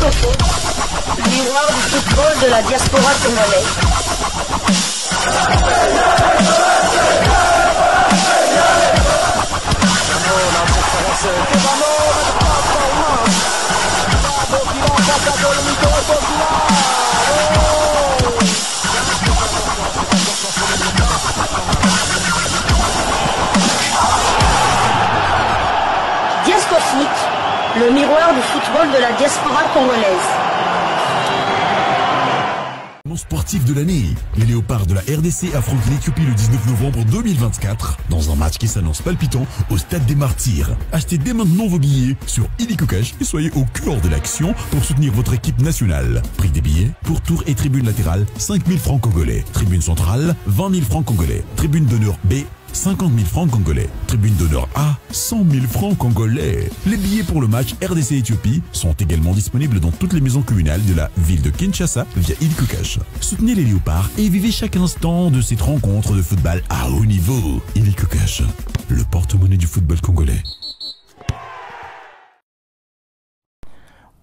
Diasco Foot, le miroir du football de la diaspora congolaise. Diasco Foot, le miroir du football de la diaspora congolaise. Sportif de l'année, les léopards de la RDC affrontent l'Éthiopie le 19 novembre 2024 dans un match qui s'annonce palpitant au Stade des Martyrs. Achetez dès maintenant vos billets sur Illico Cash et soyez au cœur de l'action pour soutenir votre équipe nationale. Prix des billets pour tour et tribune latérale 5 000 francs congolais, tribune centrale 20 000 francs congolais, tribune d'honneur B 50 000 francs congolais. Tribune d'honneur A, 100 000 francs congolais. Les billets pour le match RDC-Éthiopie sont également disponibles dans toutes les maisons communales de la ville de Kinshasa via Illico Cash. Soutenez les léopards et vivez chaque instant de cette rencontre de football à haut niveau. Illico Cash, le porte-monnaie du football congolais.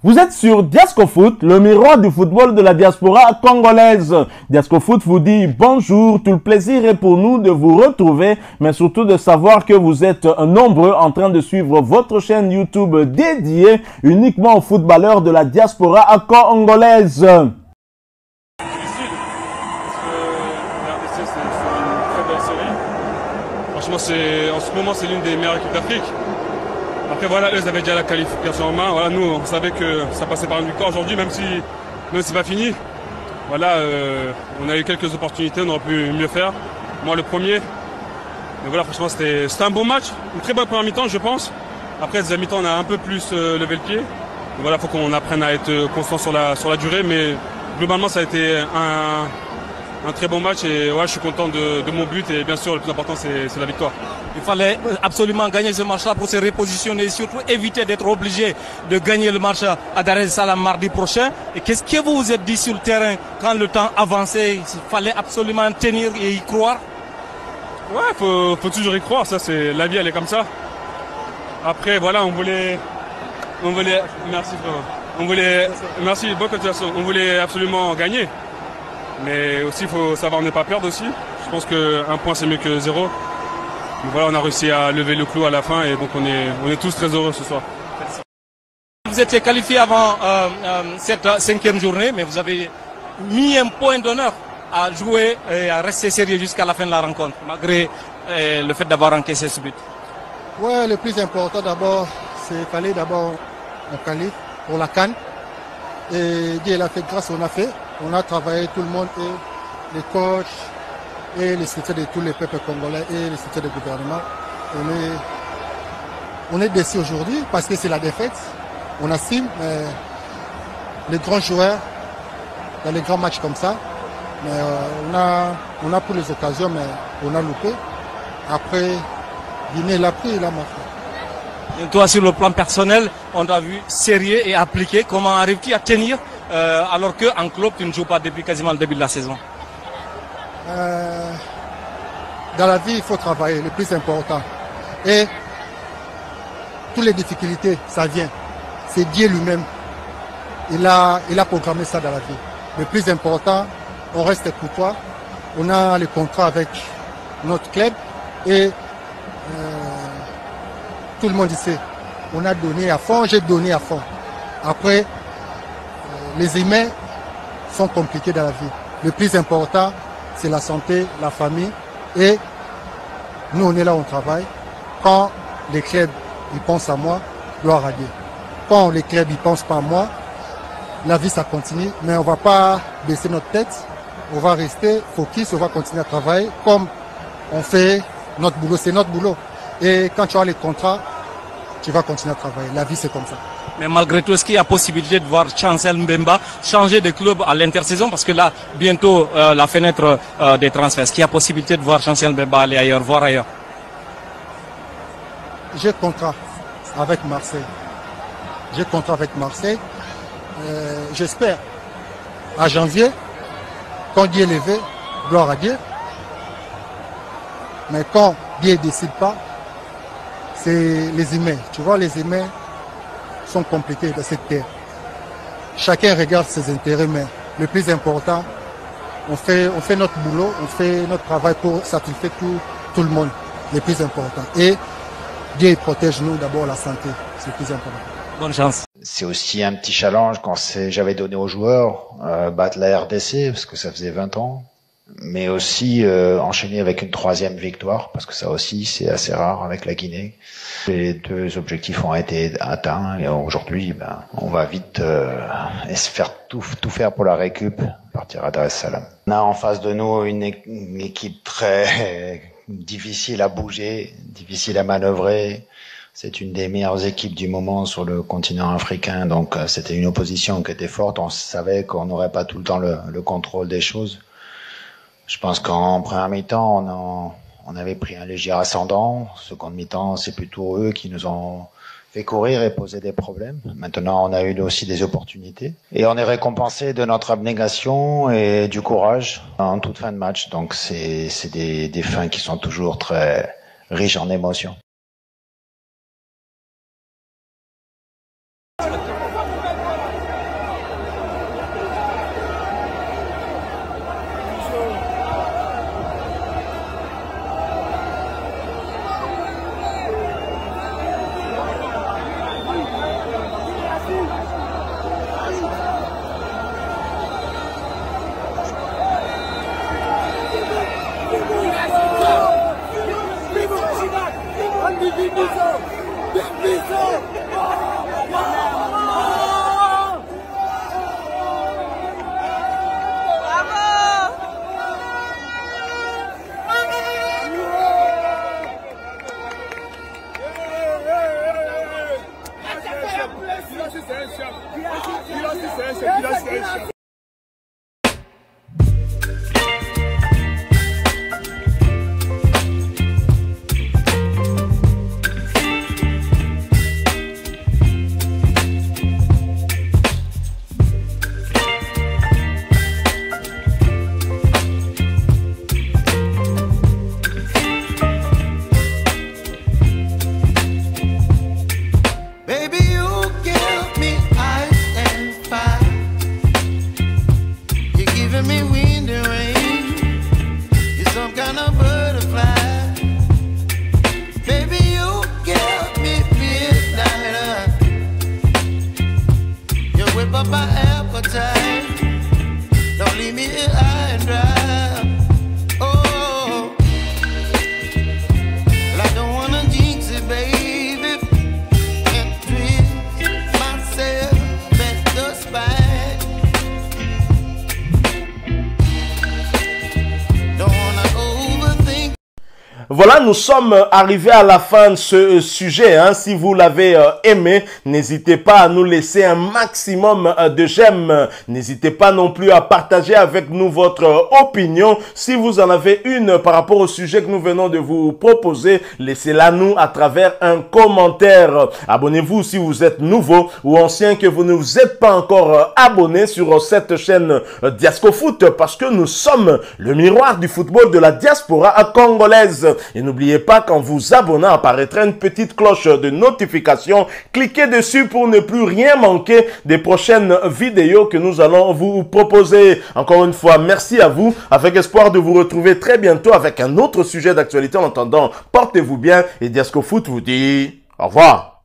Vous êtes sur Diasco Foot, le miroir du football de la diaspora congolaise. Diasco Foot vous dit bonjour, tout le plaisir est pour nous de vous retrouver, mais surtout de savoir que vous êtes nombreux en train de suivre votre chaîne YouTube dédiée uniquement aux footballeurs de la diaspora congolaise. Franchement, en ce moment, c'est l'une des meilleures équipes d'Afrique. Après, voilà, eux, ils avaient déjà la qualification en main. Voilà, nous, on savait que ça passait par une victoire aujourd'hui, même si c'est pas fini. Voilà, on a eu quelques opportunités, on aurait pu mieux faire. Moi, le premier. Mais voilà, franchement, c'était un bon match. Une très bonne première mi-temps, je pense. Après, deuxième mi-temps, on a un peu plus levé le pied. Donc, voilà, il faut qu'on apprenne à être constant sur la durée. Mais globalement, ça a été un très bon match et ouais, je suis content de mon but et bien sûr le plus important c'est la victoire. Il fallait absolument gagner ce match-là pour se repositionner et surtout éviter d'être obligé de gagner le match à Dar es Salaam mardi prochain. Et qu'est-ce que vous vous êtes dit sur le terrain quand le temps avançait? Il fallait absolument tenir et y croire. Ouais, faut toujours y croire, ça c'est la vie, elle est comme ça. Après voilà, on voulait merci frérot. Merci, bonne continuation. On voulait absolument gagner. Mais aussi, il faut savoir ne pas perdre aussi. Je pense qu'un point, c'est mieux que 0. Donc voilà, on a réussi à lever le clou à la fin et donc on est tous très heureux ce soir. Vous étiez qualifié avant cette 5e journée, mais vous avez mis un point d'honneur à jouer et à rester sérieux jusqu'à la fin de la rencontre, malgré le fait d'avoir encaissé ce but. Ouais, le plus important d'abord, c'est qu'il fallait d'abord un qualif pour la CAN. Et Dieu l'a fait grâce, on a fait. On a travaillé tout le monde, et les coachs, et les soutiens de tous les peuples congolais, et les soutiens du gouvernement. On est déçus aujourd'hui parce que c'est la défaite. On assume, mais les grands joueurs, dans les grands matchs comme ça, mais on a pris les occasions, mais on a loupé. Après, Guinée l'a pris, il a marqué. Et toi, sur le plan personnel, on t'a vu sérieux et appliqué. Comment arrives-tu à tenir alors qu'en club, tu ne joues pas depuis quasiment le début de la saison? Dans la vie, il faut travailler, le plus important. Et toutes les difficultés, ça vient. C'est Dieu lui-même. Il a programmé ça dans la vie. Le plus important, on reste courtois. On a le contrat avec notre club et tout le monde sait. On a donné à fond, j'ai donné à fond. Après, les humains sont compliqués dans la vie. Le plus important, c'est la santé, la famille. Et nous, on est là, on travaille. Quand les clubs, ils pensent à moi, gloire à Dieu. Quand les clubs, ils pensent pas à moi, la vie, ça continue. Mais on ne va pas baisser notre tête. On va rester focus, on va continuer à travailler comme on fait notre boulot. C'est notre boulot. Et quand tu as les contrats, tu vas continuer à travailler. La vie, c'est comme ça. Mais malgré tout, est-ce qu'il y a possibilité de voir Chancel Mbemba changer de club à l'intersaison? Parce que là, bientôt, la fenêtre des transferts. Est-ce qu'il y a possibilité de voir Chancel Mbemba aller ailleurs, voir ailleurs? J'ai contrat avec Marseille. J'ai contrat avec Marseille. J'espère, à janvier, quand Dieu est levé, gloire à Dieu. Mais quand Dieu ne décide pas, c'est les humains. Tu vois, les humains sont compliqués dans cette terre. chacun regarde ses intérêts, mais le plus important, on fait notre boulot, on fait notre travail pour satisfaire tout le monde, le plus important. Et Dieu protège nous d'abord la santé, c'est le plus important. Bonne chance. C'est aussi un petit challenge quand j'avais donné aux joueurs battre la RDC parce que ça faisait 20 ans, mais aussi enchaîner avec une 3e victoire parce que ça aussi c'est assez rare avec la Guinée. Les 2 objectifs ont été atteints et aujourd'hui on va vite et se faire tout faire pour la récup, partir à Dar es Salaam. On a en face de nous une équipe très difficile à bouger, difficile à manœuvrer. C'est une des meilleures équipes du moment sur le continent africain, donc c'était une opposition qui était forte. On savait qu'on n'aurait pas tout le temps le contrôle des choses. Je pense qu'en première mi-temps, on avait pris un léger ascendant. Seconde mi-temps, c'est plutôt eux qui nous ont fait courir et poser des problèmes. Maintenant, on a eu aussi des opportunités. Et on est récompensé de notre abnégation et du courage en toute fin de match. Donc c'est des fins qui sont toujours très riches en émotions. Voilà, nous sommes arrivés à la fin de ce sujet. Si vous l'avez aimé, n'hésitez pas à nous laisser un maximum de j'aime. N'hésitez pas non plus à partager avec nous votre opinion. Si vous en avez une par rapport au sujet que nous venons de vous proposer, laissez-la nous à travers un commentaire. Abonnez-vous si vous êtes nouveau ou ancien que vous ne vous êtes pas encore abonné sur cette chaîne Diascofoot parce que nous sommes le miroir du football de la diaspora congolaise. Et n'oubliez pas qu'en vous abonnant apparaîtra une petite cloche de notification. Cliquez dessus pour ne plus rien manquer des prochaines vidéos que nous allons vous proposer. Encore une fois, merci à vous, avec espoir de vous retrouver très bientôt avec un autre sujet d'actualité. En attendant, portez-vous bien et Diascofoot vous dit au revoir.